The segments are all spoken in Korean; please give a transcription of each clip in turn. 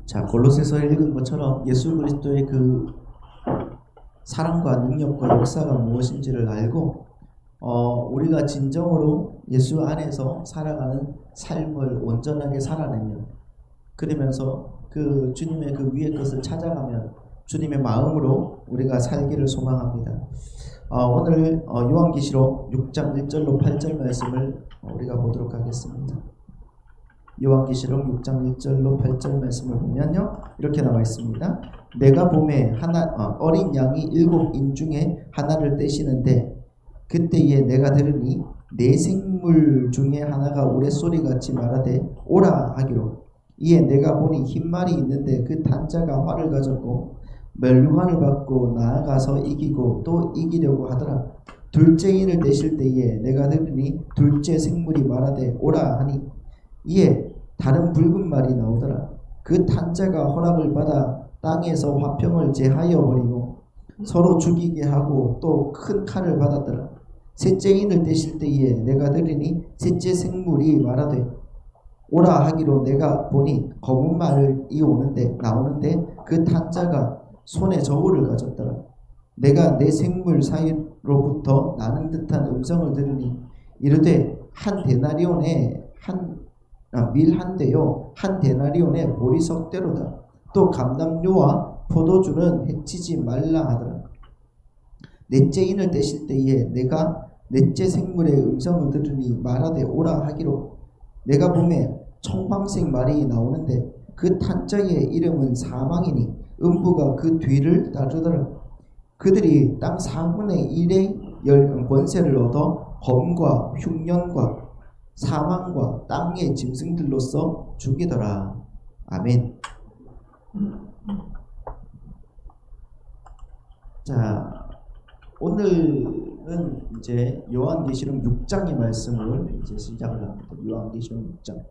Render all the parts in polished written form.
자, 골로새서 읽은 것처럼 예수 그리스도의 그 사랑과 능력과 역사가 무엇인지를 알고 우리가 진정으로 예수 안에서 살아가는 삶을 온전하게 살아내면, 그러면서 그 주님의 그 위의 것을 찾아가면 주님의 마음으로 우리가 살기를 소망합니다. 오늘 요한계시록 6장 1절로 8절 말씀을 우리가 보도록 하겠습니다. 요한계시록 6장 1절로 8절 말씀을 보면요, 이렇게 나와 있습니다. 내가 봄에 어린 양이 7인 중에 하나를 떼시는데, 그때에 내가 들으니 네 생물 중에 하나가 우레소리같이 말하되 오라 하기로, 이에 내가 보니 흰 말이 있는데 그 탄자가 활을 가졌고 멸류관을 받고 나아가서 이기고 또 이기려고 하더라. 둘째 인을 떼실 때에 내가 들으니 둘째 생물이 말하되 오라 하니, 이에 다른 붉은 말이 나오더라. 그 탄자가 허락을 받아 땅에서 화평을 제하여 버리고 서로 죽이게 하고 또 큰 칼을 받았더라. 셋째 인을 떼실 때에 내가 들으니 셋째 생물이 말하되 오라 하기로, 내가 보니 검은 말이 나오는데 그 탄자가 손에 저울을 가졌더라. 내가 내 생물 사이로부터 나는 듯한 음성을 들으니 이르되 한 데나리온에 밀 한 대요 한 데나리온에 보리석 대로다. 또 감당료와 포도주는 해치지 말라 하더라. 넷째 인을 떼실 때에 내가 넷째 생물의 음성을 들으니 말하되 오라 하기로, 내가 보매 청황색 말이 나오는데 그 탄자의 이름은 사망이니 음부가 그 뒤를 따르더라. 그들이 땅 4분의 1의 권세를 얻어 검과 흉년과 사망과 땅의 짐승들로서 죽이더라. 아멘. 자, 오늘은 이제 요한계시록 6장의 말씀을 이제 시작을 합니다. 요한계시록 6장.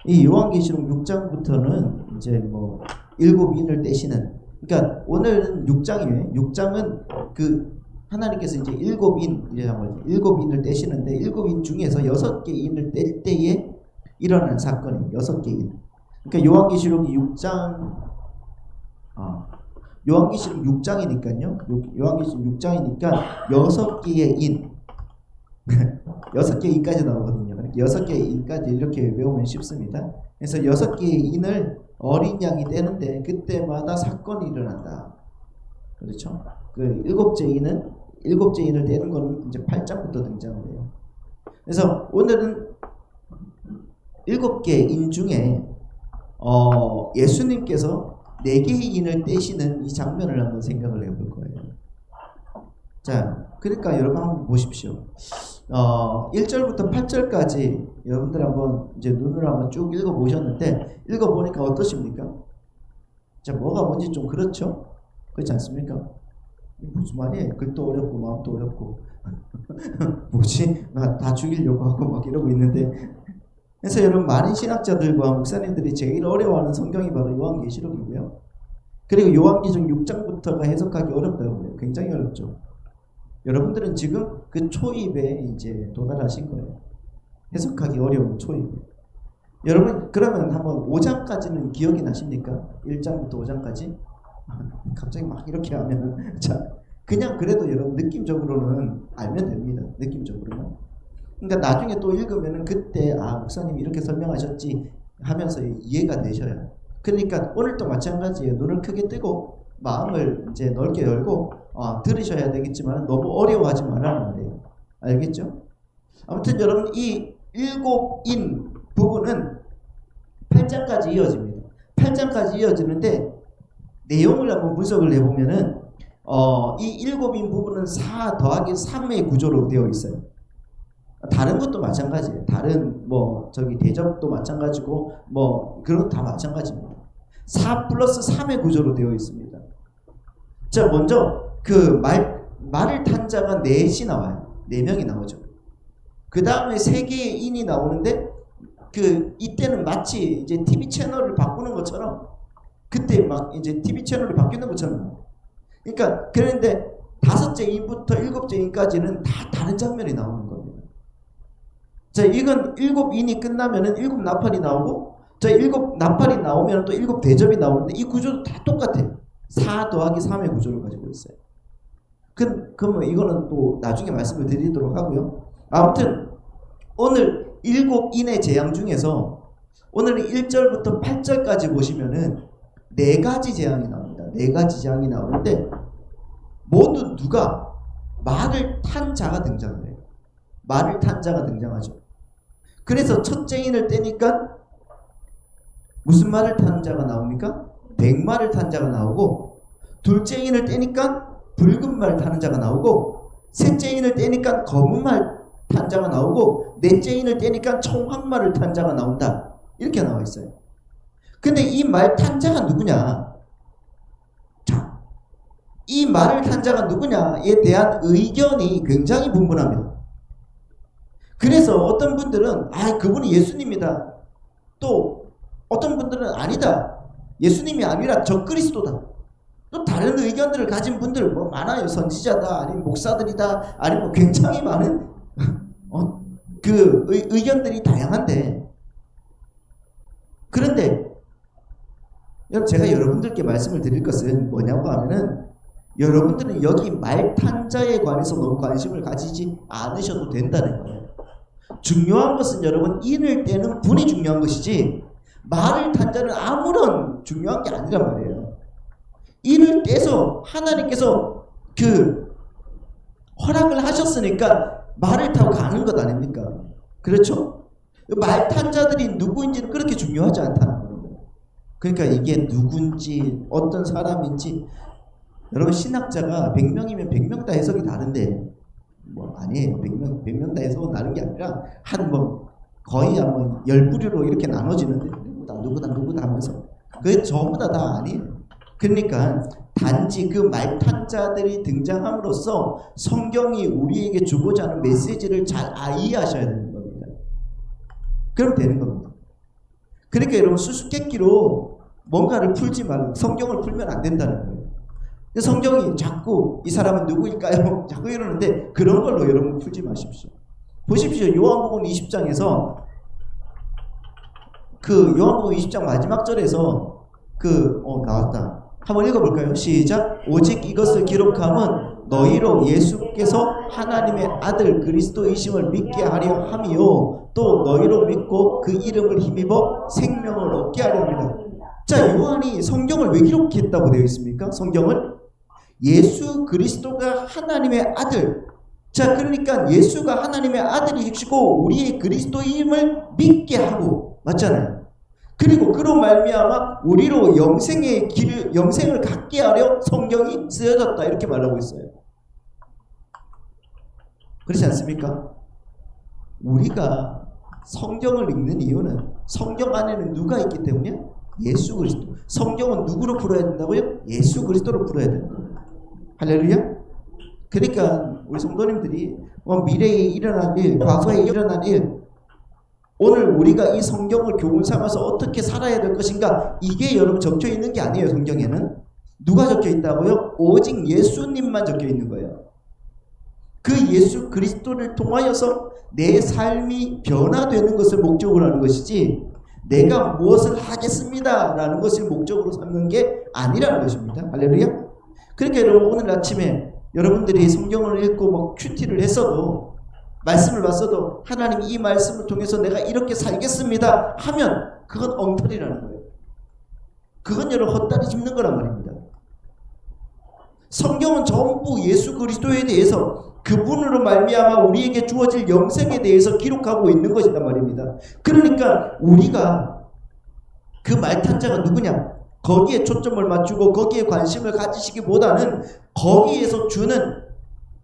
이 요한계시록 6장부터는 이제 뭐 7인을 떼시는, 그러니까 오늘은 6장이에요. 6장은 그 하나님께서 이제 7인을 떼시는데 7인 중에서 6개 인을 뗄 때에 일어난 사건이 6개 인. 그러니까 요한계시록 6장이니까요. 요한계시록 6장이니까 6개의 인. 6개 인까지 나오거든요. 6개 인까지 이렇게 외우면 쉽습니다. 그래서 6개의 인을 어린 양이 떼는데 그때마다 사건이 일어난다. 그렇죠? 그 7째 인을 떼는 거는 이제 8장부터 등장을 해요. 그래서 오늘은 7개의 인 중에 예수님께서 4개의 인을 떼시는 이 장면을 한번 생각을 해볼 거예요. 자, 그러니까 여러분 한번 보십시오. 1절부터 8절까지 여러분들 한번 이제 눈으로 한번 쭉 읽어보셨는데, 읽어보니까 어떠십니까? 자, 뭐가 뭔지 좀 그렇죠? 그렇지 않습니까? 무슨 말이에요? 글도 어렵고 마음도 어렵고 뭐지? 나 다 죽이려고 하고 막 이러고 있는데. 그래서 여러분, 많은 신학자들과 목사님들이 제일 어려워하는 성경이 바로 요한계시록이고요. 그리고 요한계시록 6장부터가 해석하기 어렵다고 해요. 굉장히 어렵죠. 여러분들은 지금 그 초입에 이제 도달하신 거예요. 해석하기 어려운 초입. 여러분, 그러면 한번 5장까지는 기억이 나십니까? 1장부터 5장까지? 갑자기 막 이렇게 하면 자, 그냥 그래도 여러분 느낌적으로는 알면 됩니다. 느낌적으로는. 그러니까 나중에 또 읽으면은 그때 목사님이 이렇게 설명하셨지 하면서 이해가 되셔요. 그러니까 오늘도 마찬가지예요. 눈을 크게 뜨고 마음을 이제 넓게 열고 들으셔야 되겠지만 너무 어려워하지 말라는 말이에요. 알겠죠? 아무튼 여러분, 이 7인 부분은 8장까지 이어집니다. 8장까지 이어지는데 내용을 한번 분석을 해보면은 이 7인 부분은 4 더하기 3의 구조로 되어 있어요. 다른 것도 마찬가지예요. 다른 대접도 마찬가지고 그런 거 다 마찬가지입니다. 4 플러스 3의 구조로 되어 있습니다. 자, 먼저 그 말을 탄 자가 넷이 나와요. 4명이 나오죠. 그 다음에 3개의 인이 나오는데 이때는 마치 이제 TV 채널을 바꾸는 것처럼, 그때 막 이제 TV 채널이 바뀌는 것처럼. 그러니까 그런데 5째 인부터 7째 인까지는 다 다른 장면이 나오는 겁니다. 자, 이건 7인이 끝나면은 7 나팔이 나오고 저 7 나팔이 나오면 또 7 대접이 나오는데 이 구조도 다 똑같아요. 4 더하기 3의 구조를 가지고 있어요. 그러면 이거는 또 나중에 말씀을 드리도록 하고요. 아무튼 오늘 7 인의 재앙 중에서 오늘은 1절부터 8절까지 보시면은 4가지 재앙이 나옵니다. 4가지 재앙이 나오는데 모두 누가 말을 탄 자가 등장을 해요. 말을 탄 자가 등장하죠. 그래서 첫째 인을 떼니까 무슨 말을 탄 자가 나옵니까? 백말을 탄 자가 나오고, 둘째 인을 떼니까 붉은 말 타는 자가 나오고, 셋째 인을 떼니까 검은 말 탄 자가 나오고, 넷째 인을 떼니까 청황말을 탄 자가 나온다. 이렇게 나와 있어요. 근데 이 말 탄 자가 누구냐? 자, 이 말을 탄 자가 누구냐에 대한 의견이 굉장히 분분합니다. 그래서 어떤 분들은 그분이 예수님이다. 또 어떤 분들은 아니다. 예수님이 아니라 적그리스도다. 또 다른 의견들을 가진 분들 뭐 많아요. 선지자다, 아니면 목사들이다, 아니면 굉장히 많은 의견들이 다양한데, 그런데 제가 여러분들께 말씀을 드릴 것은 뭐냐고 하면은, 여러분들은 여기 말탄자에 관해서 너무 관심을 가지지 않으셔도 된다는 거예요. 중요한 것은 여러분 인을 떼는 분이 중요한 것이지 말을 탄 자는 아무런 중요한 게 아니란 말이에요. 인을 떼서 하나님께서 허락을 하셨으니까 말을 타고 가는 것 아닙니까? 그렇죠? 말 탄 자들이 누구인지는 그렇게 중요하지 않다는 거예요. 그러니까 이게 누군지 어떤 사람인지, 여러분 신학자가 100명이면 100명 다 해석이 다른데 아니에요. 100명 다 해석은 다른 게 아니라 거의 10부류로 이렇게 나눠지는데 누구다 하면서 그게 전부 다 아니에요. 그러니까 단지 그 말탄자들이 등장함으로써 성경이 우리에게 주고자 하는 메시지를 잘 이해하셔야 되는 겁니다. 그럼 되는 겁니다. 그러니까 여러분 수수께끼로 뭔가를 풀지 말고 성경을 풀면 안 된다는 거예요. 성경이 자꾸 이 사람은 누구일까요? 자꾸 이러는데 그런 걸로 여러분 풀지 마십시오. 보십시오. 요한복음 20장에서 요한복음 20장 마지막 절에서 나왔다. 한번 읽어볼까요? 시작. 오직 이것을 기록함은 너희로 예수께서 하나님의 아들 그리스도이심을 믿게 하려 함이요 또 너희로 믿고 그 이름을 힘입어 생명을 얻게 하려 합니다. 자, 요한이 성경을 왜 기록했다고 되어 있습니까? 성경을 예수 그리스도가 하나님의 아들. 자, 그러니까 예수가 하나님의 아들이시고 우리의 그리스도임을 믿게 하고, 맞잖아요. 그리고 그로 말미암아 우리로 영생을 갖게 하려 성경이 쓰여졌다, 이렇게 말하고 있어요. 그렇지 않습니까? 우리가 성경을 읽는 이유는 성경 안에는 누가 있기 때문에? 예수 그리스도. 성경은 누구로 풀어야 된다고요? 예수 그리스도로 풀어야 된다. 할렐루야. 그러니까 우리 성도님들이 미래에 일어난 일, 과거에 일어난 일, 오늘 우리가 이 성경을 교훈 삼아서 어떻게 살아야 될 것인가, 이게 여러분 적혀 있는 게 아니에요. 성경에는 누가 적혀 있다고요? 오직 예수님만 적혀 있는 거예요. 그 예수 그리스도를 통하여서 내 삶이 변화되는 것을 목적으로 하는 것이지 내가 무엇을 하겠습니다 라는 것을 목적으로 삼는 게 아니라는 것입니다. 할렐루야. 그러니까 여러분 오늘 아침에 여러분들이 성경을 읽고 큐티를 했어도, 말씀을 봤어도 하나님 이 말씀을 통해서 내가 이렇게 살겠습니다 하면 그건 엉터리라는 거예요. 그건 여러분 헛다리 짚는 거란 말입니다. 성경은 전부 예수 그리스도에 대해서, 그분으로 말미암아 우리에게 주어질 영생에 대해서 기록하고 있는 것이란 말입니다. 그러니까 우리가 그 말탄자가 누구냐, 거기에 초점을 맞추고 거기에 관심을 가지시기보다는 거기에서 주는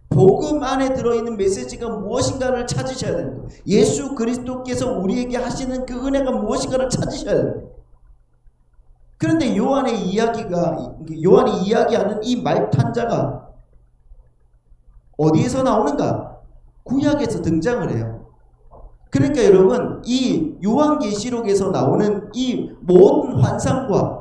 복음 안에 들어있는 메시지가 무엇인가를 찾으셔야 됩니다. 예수 그리스도께서 우리에게 하시는 그 은혜가 무엇인가를 찾으셔야 됩니다. 그런데 요한이 이야기하는 이 말탄자가 어디에서 나오는가? 구약에서 등장을 해요. 그러니까 여러분 이 요한계시록에서 나오는 이 모든 환상과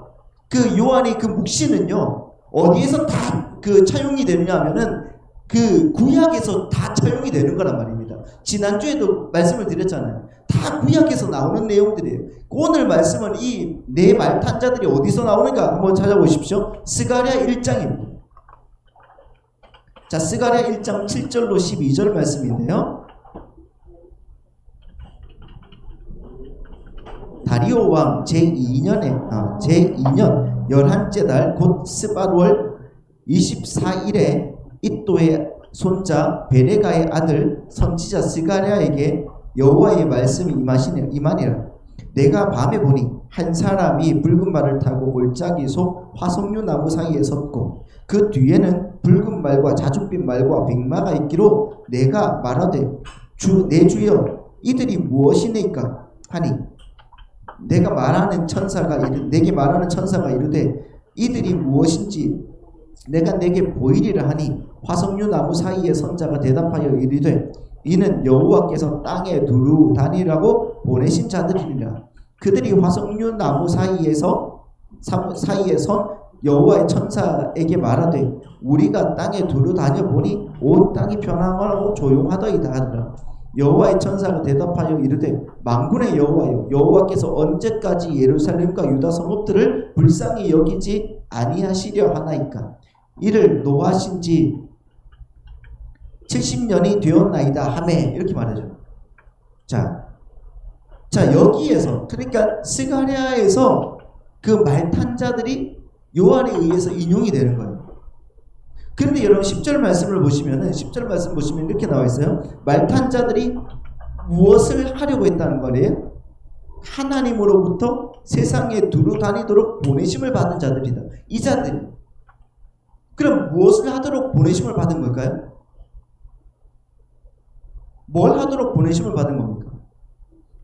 그 요한의 그 묵시는요 어디에서 다 차용이 되느냐 하면은 그 구약에서 다 차용이 되는 거란 말입니다. 지난주에도 말씀을 드렸잖아요. 다 구약에서 나오는 내용들이에요. 오늘 말씀은 이 네 말탄자들이 어디서 나오는가 한번 찾아보십시오. 스가랴 1장입니다. 자, 스가랴 1장 7절로 12절 말씀인데요. 다리오 왕 제2년 11째 달 곧 스바월 24일에 이또의 손자 베레가의 아들 선지자 스가랴에게 여호와의 말씀이 임하니라. 내가 밤에 보니 한 사람이 붉은 말을 타고 골짜기 속 화석류 나무 사이에 섰고 그 뒤에는 붉은 말과 자줏빛 말과 백마가 있기로 내가 말하되 내 주여 이들이 무엇이니까 하니 내게 말하는 천사가 이르되 이들이 무엇인지 내가 내게 보이리라 하니 화석류 나무 사이의 선자가 대답하여 이르되 이는 여호와께서 땅에 두루 다니라고 보내신 자들이니라. 그들이 화석류 나무 사이에 선 여호와의 천사에게 말하되 우리가 땅에 두루 다녀보니 온 땅이 평안하고 조용하더이다 하더라. 여호와의 천사가 대답하여 이르되 만군의 여호와여 여호와께서 언제까지 예루살렘과 유다 성읍들을 불쌍히 여기지 아니하시려 하나이까. 이를 노하신 지 70년이 되었나이다 하매 이렇게 말하죠. 자 여기에서 그러니까 스가랴에서 그 말탄자들이 요한에 의해서 인용이 되는 거예요. 그런데 여러분 10절 말씀을 보시면은 10절 말씀 보시면 이렇게 나와 있어요. 말탄자들이 무엇을 하려고 했다는 거예요? 하나님으로부터 세상에 두루 다니도록 보내심을 받은 자들이다. 이 자들이. 그럼 무엇을 하도록 보내심을 받은 걸까요? 뭘 하도록 보내심을 받은 겁니까?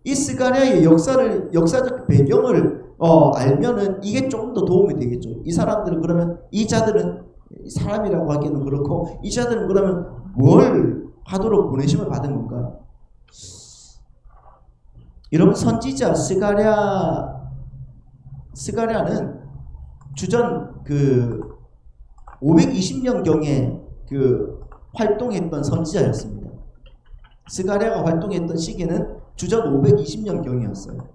이 스가랴의 역사적 배경을 알면은 이게 조금 더 도움이 되겠죠. 이 사람들은 그러면 이 자들은 사람이라고 하기는 그렇고 이 자들은 그러면 뭘 하도록 보내심을 받은 건가? 여러분 선지자 스가랴는 주전 520년경에 활동했던 선지자였습니다. 스가랴가 활동했던 시기는 주전 520년경이었어요.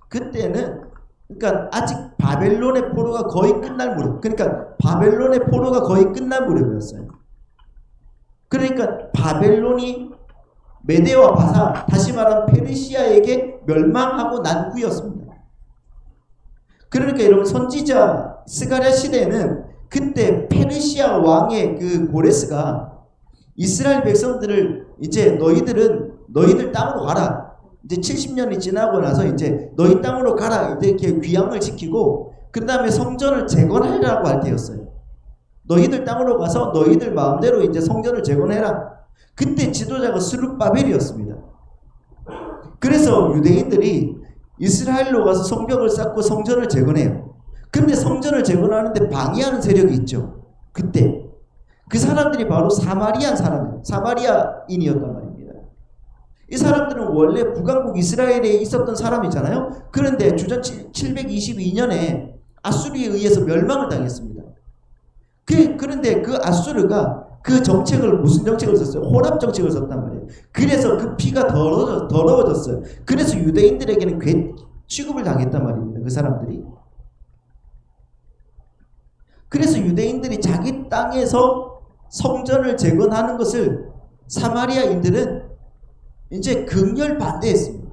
그때는 그러니까 아직 바벨론의 포로가 거의 끝날 무렵. 그러니까 바벨론의 포로가 거의 끝날 무렵이었어요. 그러니까 바벨론이 메데와 바사, 다시 말하면 페르시아에게 멸망하고 난 후였습니다. 그러니까 여러분 선지자 스가랴 시대에는 그때 페르시아 왕의 고레스가 이스라엘 백성들을 이제 너희들 땅으로 가라. 이제 70년이 지나고 나서 이제 너희 땅으로 가라. 이렇게 귀향을 시키고 그 다음에 성전을 재건하라고 할 때였어요. 너희들 땅으로 가서 너희들 마음대로 이제 성전을 재건해라. 그때 지도자가 스룹바벨이었습니다. 그래서 유대인들이 이스라엘로 가서 성벽을 쌓고 성전을 재건해요. 근데 성전을 재건하는데 방해하는 세력이 있죠. 그때 그 사람들이 바로 사마리아인이었단 말입니다. 이 사람들은 원래 북왕국 이스라엘에 있었던 사람이잖아요. 그런데 주전 722년에 아수르에 의해서 멸망을 당했습니다. 그런데 그 아수르가 그 정책을 무슨 정책을 썼어요? 혼합 정책을 썼단 말이에요. 그래서 그 피가 더러워졌어요. 그래서 유대인들에게는 취급을 당했단 말입니다. 그 사람들이. 그래서 유대인들이 자기 땅에서 성전을 재건하는 것을 사마리아인들은 이제 극렬 반대했습니다.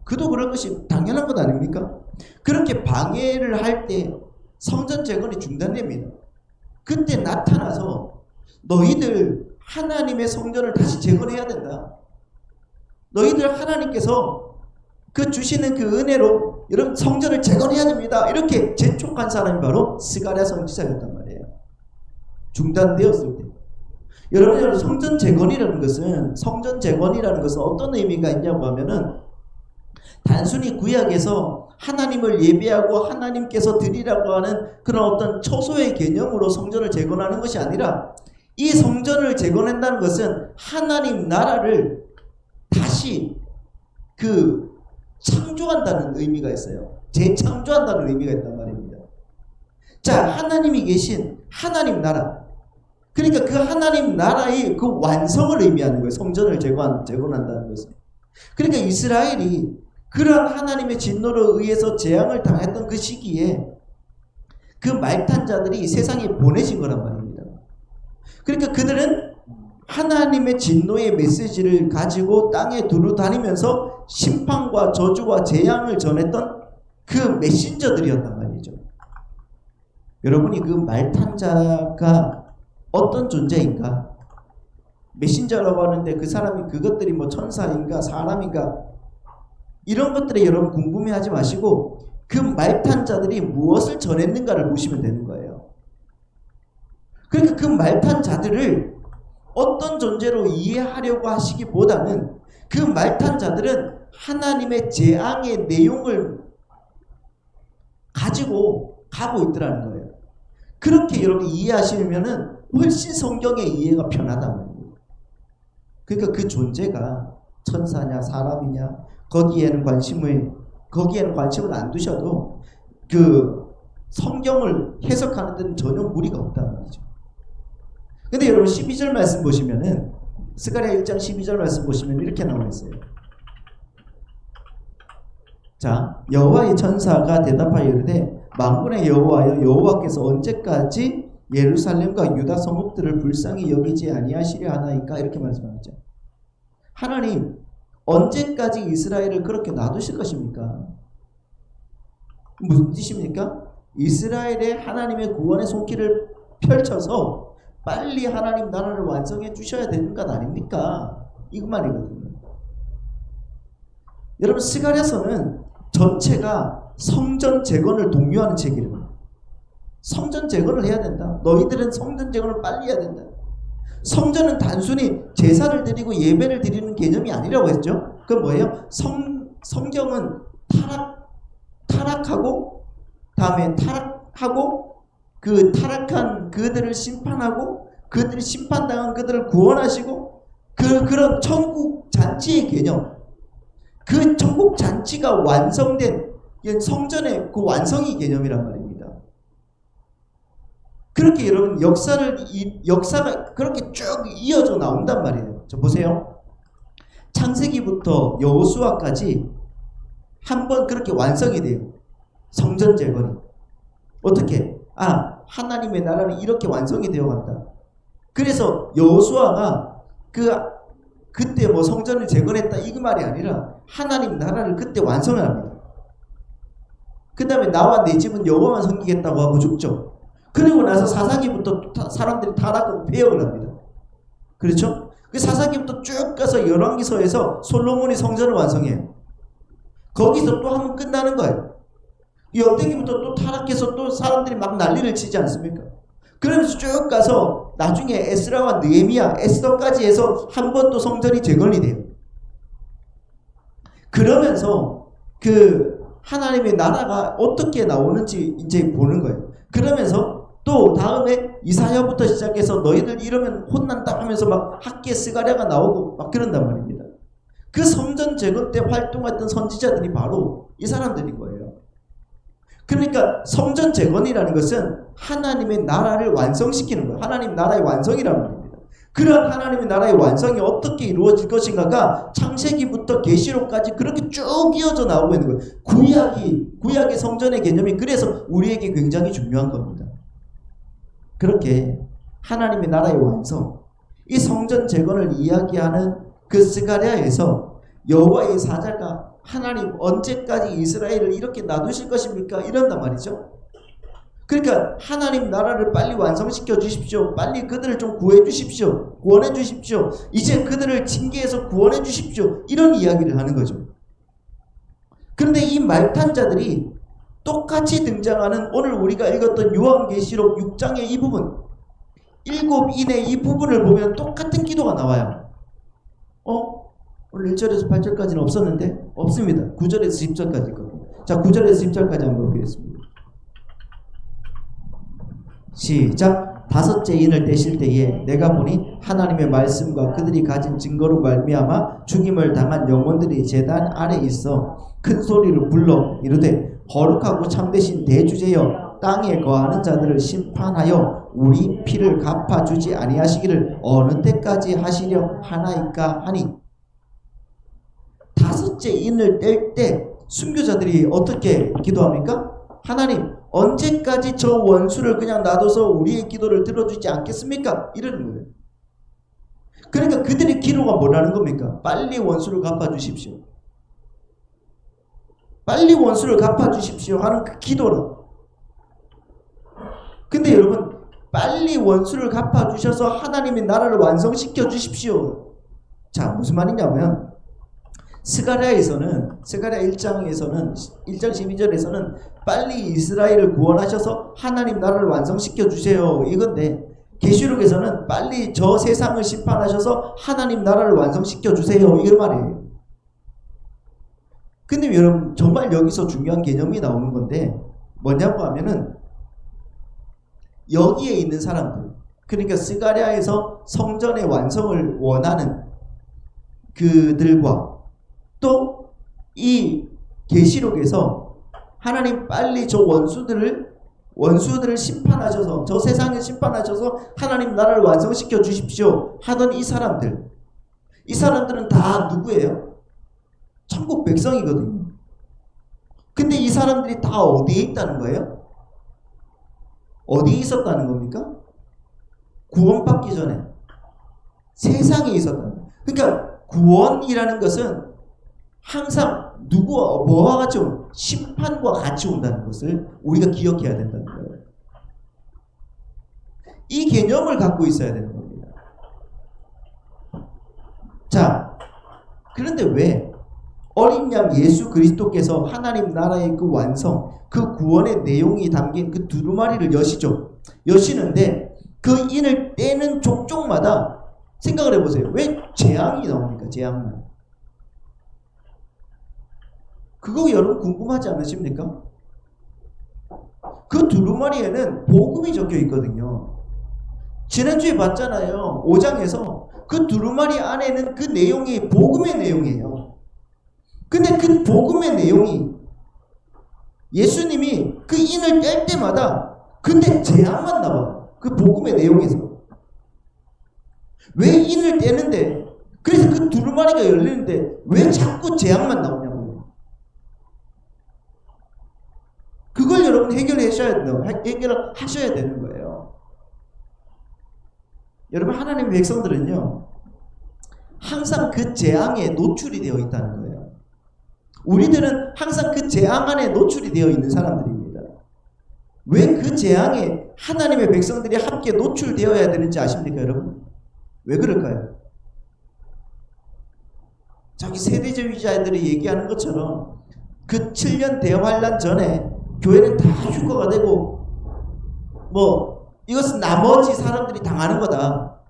그도 그런 것이 당연한 것 아닙니까? 그렇게 방해를 할 때 성전 재건이 중단됩니다. 그때 나타나서 너희들 하나님의 성전을 다시 재건해야 된다. 너희들 하나님께서 주시는 그 은혜로 여러분 성전을 재건해야 됩니다. 이렇게 재촉한 사람이 바로 스가랴 선지자였단 말이에요. 중단되었을 때. 여러분 성전 재건이라는 것은 어떤 의미가 있냐고 하면은 단순히 구약에서 하나님을 예배하고 하나님께서 드리라고 하는 그런 어떤 초소의 개념으로 성전을 재건하는 것이 아니라 이 성전을 재건한다는 것은 하나님 나라를 다시 창조한다는 의미가 있어요. 재창조한다는 의미가 있단 말입니다. 자, 하나님이 계신 하나님 나라. 그러니까 그 하나님 나라의 그 완성을 의미하는 거예요. 성전을 재건한다는 것은. 그러니까 이스라엘이 그런 하나님의 진노로 의해서 재앙을 당했던 그 시기에 그 말탄 자들이 세상에 보내진 거란 말입니다. 그러니까 그들은 하나님의 진노의 메시지를 가지고 땅에 두루 다니면서 심판과 저주와 재앙을 전했던 그 메신저들이었단 말이죠. 여러분이 그 말탄 자가 어떤 존재인가? 메신저라고 하는데 그 사람이 그것들이 뭐 천사인가 사람인가 이런 것들에 여러분 궁금해하지 마시고 그 말탄 자들이 무엇을 전했는가를 보시면 되는 거예요. 그러니까 그 말탄 자들을 어떤 존재로 이해하려고 하시기보다는 그 말탄 자들은 하나님의 재앙의 내용을 가지고 가고 있더라는 거예요. 그렇게 여러분 이해하시면은 훨씬 성경의 이해가 편하다는 거예요. 그러니까 그 존재가 천사냐 사람이냐 거기에는 관심을 안 두셔도 그 성경을 해석하는 데는 전혀 무리가 없다는 말이죠. 근데 여러분 12절 말씀 보시면은 스가랴 1장 12절 말씀 보시면 이렇게 나와 있어요. 자, 여호와의 천사가 대답하여 이르되 만군의 여호와여 여호와께서 언제까지 예루살렘과 유다 성읍들을 불쌍히 여기지 아니하시려 하나이까 이렇게 말씀하죠. 하나님 언제까지 이스라엘을 그렇게 놔두실 것입니까? 무슨 뜻입니까? 이스라엘의 하나님의 구원의 손길을 펼쳐서 빨리 하나님 나라를 완성해 주셔야 되는 것 아닙니까? 이거 말이거든요. 여러분 스가랴서는 전체가 성전 재건을 독려하는 책이에요. 성전 재건을 해야 된다. 너희들은 성전 재건을 빨리 해야 된다. 성전은 단순히 제사를 드리고 예배를 드리는 개념이 아니라고 했죠. 그건 뭐예요? 성경은 타락하고 다음에 타락하고 그 타락한 그들을 심판하고 그들이 심판당한 그들을 구원하시고 그런 천국 잔치의 개념, 그 천국 잔치가 완성된 성전의 그 완성의 개념이란 말입니다. 그렇게 여러분 역사가 그렇게 쭉 이어져 나온단 말이에요. 저 보세요. 창세기부터 여호수아까지 한번 그렇게 완성이 돼요. 성전 재건이. 어떻게? 하나님의 나라는 이렇게 완성이 되어 간다. 그래서 여호수아가 그때 뭐 성전을 재건했다 이 말이 아니라 하나님 나라를 그때 완성을 합니다. 그 다음에 나와 내 집은 여호와만 섬기겠다고 하고 죽죠. 그리고 나서 사사기부터 사람들이 타락하고 폐역을 합니다. 그렇죠? 그 사사기부터 쭉 가서 열왕기서에서 솔로몬이 성전을 완성해요. 거기서 또 한번 끝나는 거예요. 역대기부터 또 타락해서 또 사람들이 막 난리를 치지 않습니까? 그러면서 쭉 가서 나중에 에스라와 느헤미야, 에스더까지 해서 한 번 또 성전이 재건이 돼요. 그러면서 그 하나님의 나라가 어떻게 나오는지 이제 보는 거예요. 그러면서 또 다음에 이사야부터 시작해서 너희들 이러면 혼난다 하면서 막 학기에 스가랴가 나오고 막 그런단 말입니다. 그 성전 재건 때 활동했던 선지자들이 바로 이 사람들인 거예요. 그러니까 성전 재건이라는 것은 하나님의 나라를 완성시키는 거예요. 하나님 나라의 완성이라는 말입니다. 그런 하나님의 나라의 완성이 어떻게 이루어질 것인가가 창세기부터 계시록까지 그렇게 쭉 이어져 나오고 있는 거예요. 구약의 성전의 개념이 그래서 우리에게 굉장히 중요한 겁니다. 그렇게 하나님의 나라의 완성, 이 성전 재건을 이야기하는 그 스가랴에서 여호와의 사자가 하나님 언제까지 이스라엘을 이렇게 놔두실 것입니까? 이런단 말이죠. 그러니까 하나님 나라를 빨리 완성시켜 주십시오. 빨리 그들을 좀 구해 주십시오. 구원해 주십시오. 이제 그들을 징계해서 구원해 주십시오. 이런 이야기를 하는 거죠. 그런데 이 말탄 자들이 똑같이 등장하는 오늘 우리가 읽었던 요한계시록 6장의 이 부분 7인의 이 부분을 보면 똑같은 기도가 나와요. 오늘 1절에서 8절까지는 없었는데 없습니다. 9절에서 10절까지 있거든요. 자, 9절에서 10절까지 한번 보겠습니다. 시작. 다섯째 인을 떼실 때에 내가 보니 하나님의 말씀과 그들이 가진 증거로 말미암아 죽임을 당한 영혼들이 제단 아래 있어 큰 소리로 불러 이르되 거룩하고 참되신 대주제여 땅에 거하는 자들을 심판하여 우리 피를 갚아주지 아니하시기를 어느 때까지 하시려 하나이까 하니. 다섯째 인을 뗄 때 순교자들이 어떻게 기도합니까? 하나님, 언제까지 저 원수를 그냥 놔둬서 우리의 기도를 들어주지 않겠습니까? 이러는 거예요. 그러니까 그들의 기도가 뭐라는 겁니까? 빨리 원수를 갚아주십시오. 빨리 원수를 갚아주십시오 하는 그 기도로. 근데 여러분, 빨리 원수를 갚아주셔서 하나님의 나라를 완성시켜 주십시오. 자, 무슨 말이냐면 스가랴 1장에서는 1장 12절에서는 빨리 이스라엘을 구원하셔서 하나님 나라를 완성시켜 주세요 이건데, 계시록에서는 빨리 저 세상을 심판하셔서 하나님 나라를 완성시켜 주세요 이걸 말이에요. 근데 여러분, 정말 여기서 중요한 개념이 나오는 건데 뭐냐고 하면은, 여기에 있는 사람들, 그러니까 스가랴에서 성전의 완성을 원하는 그들과 또 이 계시록에서 하나님 빨리 저 원수들을 심판하셔서, 저 세상을 심판하셔서 하나님 나라를 완성시켜 주십시오 하던 이 사람들은 다 누구예요? 천국 백성이거든요. 근데 이 사람들이 다 어디에 있다는 거예요? 어디에 있었다는 겁니까? 구원받기 전에 세상에 있었다는 거예요. 그러니까 구원이라는 것은 항상 누구와 뭐와 같이 심판과 같이 온다는 것을 우리가 기억해야 된다는 거예요. 이 개념을 갖고 있어야 되는 겁니다. 자, 그런데 왜 어린 양 예수 그리스도께서 하나님 나라의 그 완성, 그 구원의 내용이 담긴 그 두루마리를 여시는데 그 인을 떼는 족족마다 생각을 해보세요. 왜 재앙이 나옵니까? 재앙만. 그거 여러분 궁금하지 않으십니까? 그 두루마리에는 복음이 적혀 있거든요. 지난주에 봤잖아요. 5장에서 그 두루마리 안에는 그 내용이 복음의 내용이에요. 근데 그 복음의 내용이 예수님이 그 인을 뗄 때마다 근데 재앙만 나와요. 그 복음의 내용에서. 왜 인을 떼는데, 그래서 그 두루마리가 열리는데 왜 자꾸 재앙만 나오냐고요. 그걸 여러분 해결하셔야 되는 거예요. 여러분, 하나님의 백성들은요 항상 그 재앙에 노출이 되어 있다는 거예요. 우리들은 항상 그 재앙 안에 노출이 되어 있는 사람들입니다. 왜 그 재앙에 하나님의 백성들이 함께 노출되어야 되는지 아십니까, 여러분? 왜 그럴까요? 자기 세대주의자들이 얘기하는 것처럼 그 7년 대환란 전에 교회는 다 휴거가 되고, 이것은 나머지 사람들이 당하는 거다.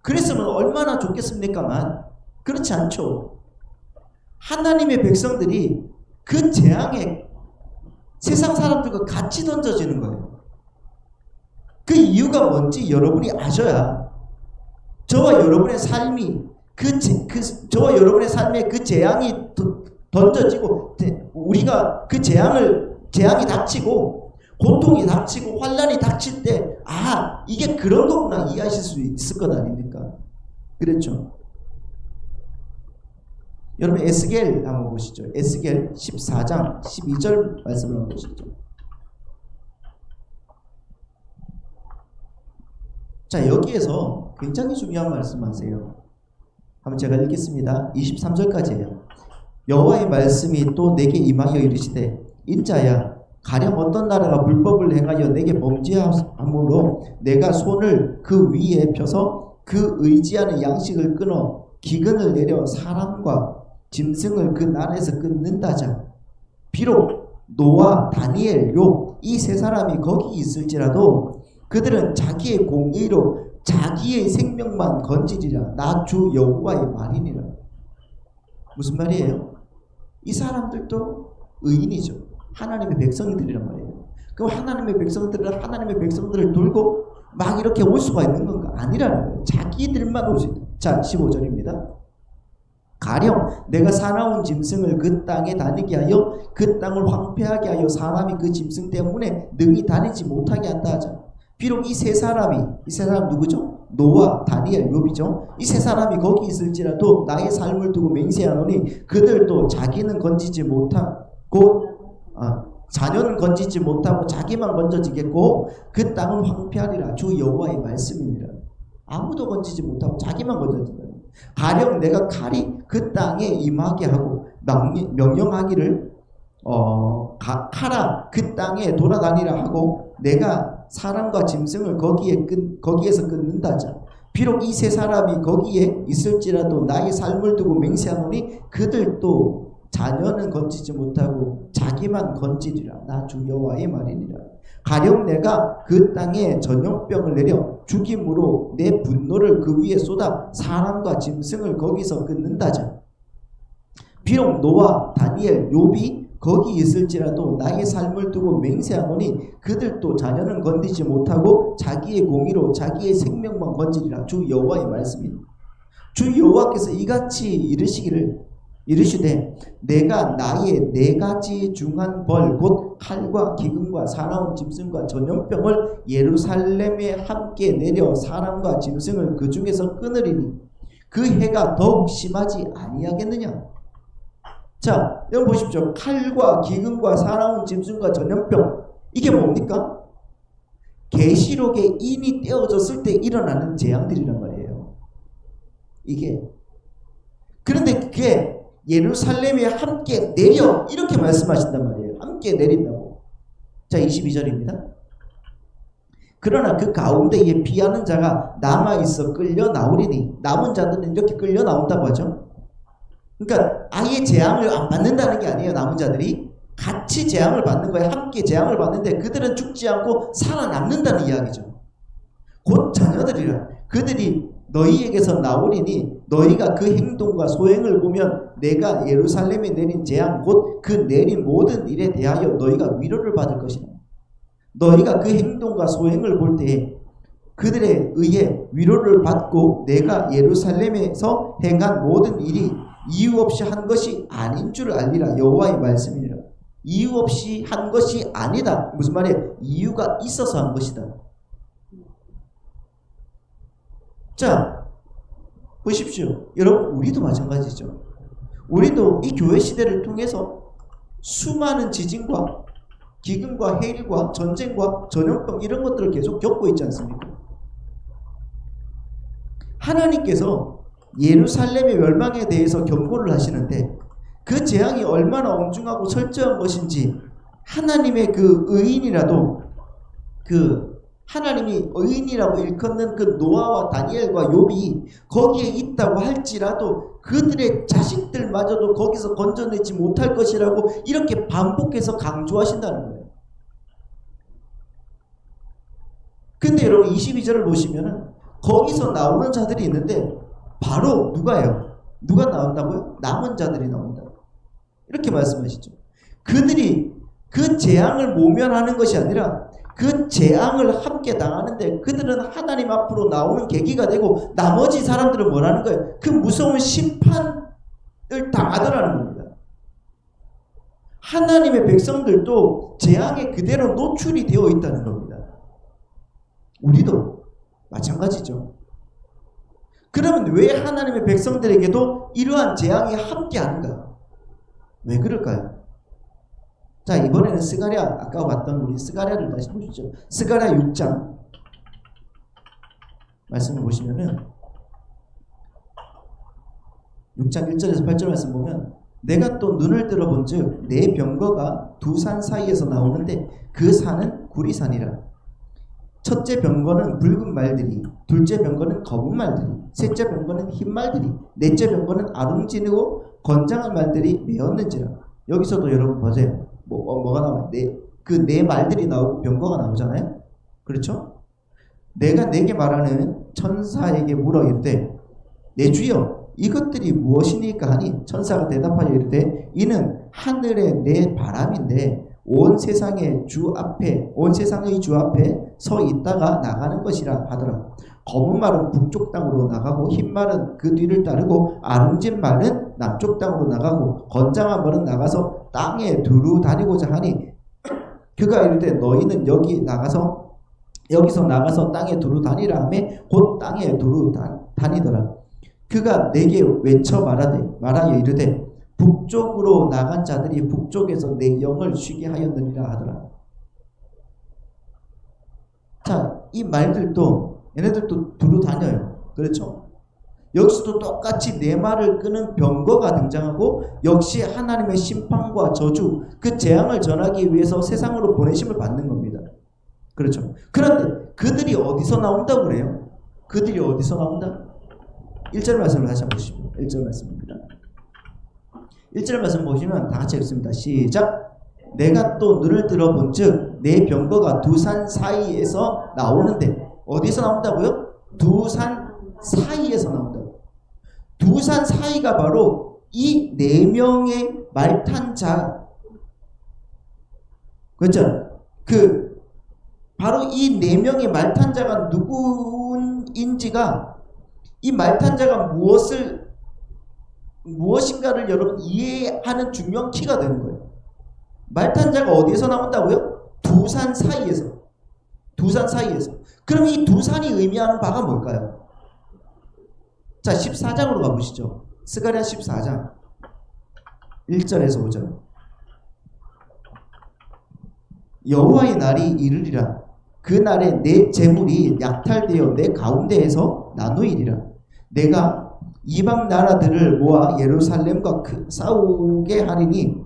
그랬으면 얼마나 좋겠습니까만 그렇지 않죠. 하나님의 백성들이 그 재앙에 세상 사람들과 같이 던져지는 거예요. 그 이유가 뭔지 여러분이 아셔야 저와 여러분의 삶이 저와 여러분의 삶에 그 재앙이 던져지고 우리가 그 재앙이 닥치고 고통이 닥치고 환란이 닥칠 때 이게 그런 거구나 이해하실 수 있을 것 아닙니까? 그렇죠? 여러분 에스겔 한번 보시죠. 에스겔 14장 12절 말씀을 한번 보시죠. 자, 여기에서 굉장히 중요한 말씀하세요. 한번 제가 읽겠습니다. 23절까지예요. 여호와의 말씀이 또 내게 임하여 이르시되, 인자야, 가령 어떤 나라가 불법을 행하여 내게 범죄함으로 내가 손을 그 위에 펴서 그 의지하는 양식을 끊어 기근을 내려 사람과 짐승을 그 나라에서 끊는다자, 비록 노아, 다니엘, 욥 이 세 사람이 거기 있을지라도 그들은 자기의 공의로 자기의 생명만 건지리라. 나 주 여호와의 말이니라. 무슨 말이에요? 이 사람들도 의인이죠. 하나님의 백성들이란 말이에요. 그럼 하나님의 백성들을 돌고 막 이렇게 올 수가 있는 건가? 아니라는 거예요. 자기들만 오지. 자, 15절입니다. 가령 내가 사나운 짐승을 그 땅에 다니게 하여 그 땅을 황폐하게 하여 사람이 그 짐승 때문에 능히 다니지 못하게 한다 하자. 비록 이 세 사람 누구죠? 노아, 다니엘, 욥이죠. 이 세 사람이 거기 있을지라도 나의 삶을 두고 맹세하노니 그들도 자기는 건지지 못하고 자녀는 건지지 못하고 자기만 건져지겠고 그 땅은 황폐하리라. 주 여호와의 말씀이니라. 아무도 건지지 못하고 자기만 건져진다. 가령 내가 칼이 그 땅에 임하게 하고 명령하기를 칼아 그 땅에 돌아다니라 하고 내가 사람과 짐승을 거기에서 끊는다자. 비록 이 세 사람이 거기에 있을지라도 나의 삶을 두고 맹세하노니 그들도 자녀는 건지지 못하고 자기만 건지리라. 나 주 여호와의 말이니라. 가령 내가 그 땅에 전염병을 내려 죽임으로 내 분노를 그 위에 쏟아 사람과 짐승을 거기서 끊는다자. 비록 노아, 다니엘, 욥이 거기 있을지라도 나의 삶을 두고 맹세하노니 그들도 자녀는 건지지 못하고 자기의 공의로 자기의 생명만 건지리라. 주 여호와의 말씀입니다. 주 여호와께서 이같이 이르시되 내가 나의 네 가지 중한 벌 곧 칼과 기근과 사나운 짐승과 전염병을 예루살렘에 함께 내려 사람과 짐승을 그 중에서 끊으리니 그 해가 더욱 심하지 아니하겠느냐. 자, 여러분 보십시오. 칼과 기근과 사나운 짐승과 전염병, 이게 뭡니까? 계시록에 인이 떼어졌을 때 일어나는 재앙들이란 말이에요. 이게. 그런데 그게 예루살렘에 함께 내려 이렇게 말씀하신단 말이에요. 함께 내린다고. 자, 22절입니다. 그러나 그 가운데에 피하는 자가 남아있어 끌려 나오리니, 남은 자들은 이렇게 끌려 나온다고 하죠. 그러니까 아예 재앙을 안 받는다는 게 아니에요. 남은 자들이 같이 재앙을 받는 거예요. 함께 재앙을 받는데 그들은 죽지 않고 살아남는다는 이야기죠. 곧 자녀들이라. 그들이 너희에게서 나오리니 너희가 그 행동과 소행을 보면 내가 예루살렘에 내린 재앙 곧 그 내린 모든 일에 대하여 너희가 위로를 받을 것이라. 너희가 그 행동과 소행을 볼 때에 그들에 의해 위로를 받고 내가 예루살렘에서 행한 모든 일이 이유 없이 한 것이 아닌 줄 알리라. 여호와의 말씀이니라. 이유 없이 한 것이 아니다. 무슨 말이에요? 이유가 있어서 한 것이다. 자, 보십시오. 여러분, 우리도 마찬가지죠. 우리도 이 교회 시대를 통해서 수많은 지진과 기근과 해일과 전쟁과 전염병 이런 것들을 계속 겪고 있지 않습니까? 하나님께서 예루살렘의 멸망에 대해서 경고를 하시는데 그 재앙이 얼마나 엄중하고 철저한 것인지 하나님의 그 의인이라도 하나님이 의인이라고 일컫는 그 노아와 다니엘과 욥이 거기에 있다고 할지라도 그들의 자식들마저도 거기서 건져내지 못할 것이라고 이렇게 반복해서 강조하신다는 거예요. 근데 여러분 22절을 보시면은 거기서 나오는 자들이 있는데 바로 누가예요? 누가 나온다고요? 남은 자들이 나온다고. 이렇게 말씀하시죠. 그들이 그 재앙을 모면하는 것이 아니라 그 재앙을 함께 당하는데 그들은 하나님 앞으로 나오는 계기가 되고 나머지 사람들은 뭐라는 거예요? 그 무서운 심판을 당하더라는 겁니다. 하나님의 백성들도 재앙에 그대로 노출이 되어 있다는 겁니다. 우리도 마찬가지죠. 그러면 왜 하나님의 백성들에게도 이러한 재앙이 함께 하는가? 왜 그럴까요? 자, 이번에는 스가랴, 아까 봤던 우리 스가랴를 다시 보시죠. 스가랴 6장 말씀을 보시면은 6장 1절에서 8절 말씀 보면 내가 또 눈을 들어본즉 내 병거가 두 산 사이에서 나오는데 그 산은 구리산이라. 첫째 병거는 붉은 말들이, 둘째 병거는 검은 말들이, 셋째 병거는 흰 말들이, 넷째 병거는 아름지르고 건장한 말들이 메었는지라. 여기서도 여러분 보세요. 뭐가 나와요? 네 말들이 나오고 병거가 나오잖아요. 그렇죠? 내가 내게 말하는 천사에게 물어 이르되 내 주여 이것들이 무엇이니까 하니 천사가 대답하여 이르되 이는 하늘의 내 바람인데 온 세상의 주 앞에 서 있다가 나가는 것이라 하더라. 검은 말은 북쪽 땅으로 나가고 흰 말은 그 뒤를 따르고 아름진 말은 남쪽 땅으로 나가고 건장한 벌은 나가서 땅에 두루 다니고자 하니 그가 이르되 너희는 여기서 나가서 땅에 두루 다니라 하매 곧 땅에 두루 다니더라. 그가 내게 외쳐 말하여 이르되 북쪽으로 나간 자들이 북쪽에서 내 영을 쉬게 하였느니라 하더라. 자, 이 말들도 얘네들도 두루 다녀요. 그렇죠? 여기서도 똑같이 내 말을 끄는 병거가 등장하고 역시 하나님의 심판과 저주, 그 재앙을 전하기 위해서 세상으로 보내심을 받는 겁니다. 그렇죠? 그런데 그들이 어디서 나온다고 그래요? 그들이 어디서 나온다? 1절 말씀을 다시 한번 보시죠. 1절 말씀입니다. 1절 말씀 보시면 다 같이 읽습니다. 시작! 내가 또 눈을 들어본 즉 내 병거가 두 산 사이에서 나오는데 어디서 나온다고요? 두 산 사이에서 나온다고. 두 산 사이가 바로 이 네 명의 말탄 자, 그렇죠? 바로 이 네 명의 말탄 자가 누구인지가, 이 말탄 자가 무엇인가를 여러분 이해하는 중요한 키가 되는 거예요. 말탄 자가 어디에서 나온다고요? 두 산 사이에서. 두 산 사이에서. 그럼 이 두 산이 의미하는 바가 뭘까요? 자, 14장으로 가보시죠. 스가랴 14장 1절에서 5절. 여호와의 날이 이르리라. 그 날에 내 재물이 약탈되어 내 가운데에서 나누이리라. 내가 이방 나라들을 모아 예루살렘과 싸우게 하리니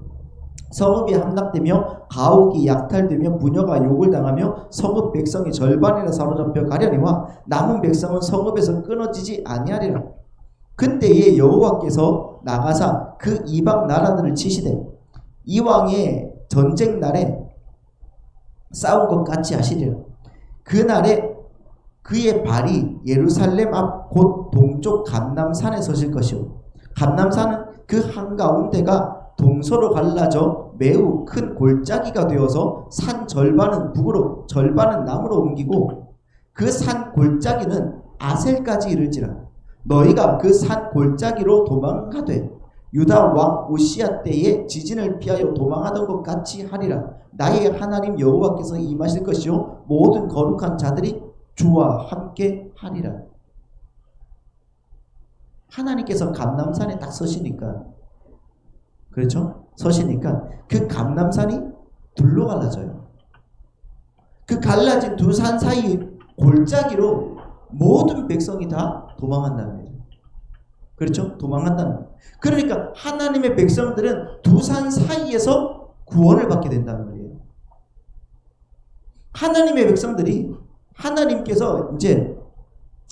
성읍이 함락되며 가옥이 약탈되며 부녀가 욕을 당하며 성읍 백성이 절반이나 사로잡혀 가려니와 남은 백성은 성읍에서 끊어지지 아니하리라. 그때에 여호와께서 나가사 그 이방 나라들을 치시되 이왕의 전쟁 날에 싸운 것 같이 하시리라. 그날에 그의 발이 예루살렘 앞 곧 동쪽 감람산에 서실 것이요 감람산은 그 한가운데가 동서로 갈라져 매우 큰 골짜기가 되어서 산 절반은 북으로 절반은 남으로 옮기고 그 산 골짜기는 아셀까지 이를지라. 너희가 그 산 골짜기로 도망가되 유다 왕 우시야 때에 지진을 피하여 도망하던 것 같이 하리라. 나의 하나님 여호와께서 임하실 것이요 모든 거룩한 자들이 주와 함께 하리라. 하나님께서 감람산에 딱 서시니까, 그렇죠? 서시니까 그 감람산이 둘로 갈라져요. 그 갈라진 두 산 사이 골짜기로 모든 백성이 다 도망한다는 거죠. 그렇죠? 도망한다는 거예요. 그러니까 하나님의 백성들은 두 산 사이에서 구원을 받게 된다는 거예요. 하나님의 백성들이, 하나님께서 이제